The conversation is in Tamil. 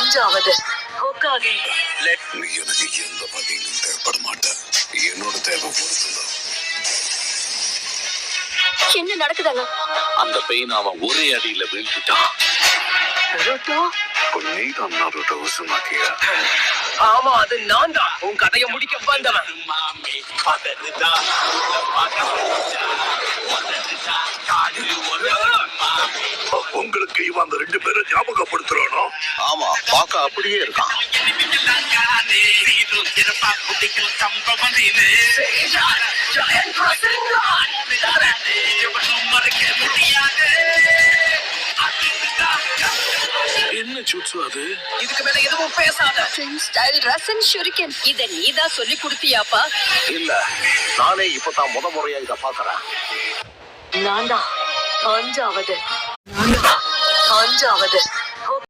அஞ்சாவது ஹோக்காகே. நீ எனக்கு எந்த வகையிலும் தேவைப்பட மாட்டேன். என்னோட தேவை பொறுத்துதான். என்ன நடக்குதாங்க? அந்த பெயின் அவன் ஒரே அடியில வீழ்த்திட்டான். நீதான் நருட்டோ உசுமாக்கியா? ஆமா, அது நான் தான் உன் கதையை முடிக்க வந்தவன். உங்களுக்கு இவன் அந்த 2 பேரும் ஞாபகப்படுத்துறானோ? ஆமா, பார்க்க அப்படியே இருக்கான். என்ன ஜூட்சு அது? இதுக்கு மேல எதுவும் பேசாத. ஸ்டைல் ரசன் ஷுரிகன். இத நீதான் சொல்லி கொடுத்தியாப்பா? இல்ல, நானே இப்பதான் முறையா இத பாக்குறேன். நான் தான் அஞ்சாவது.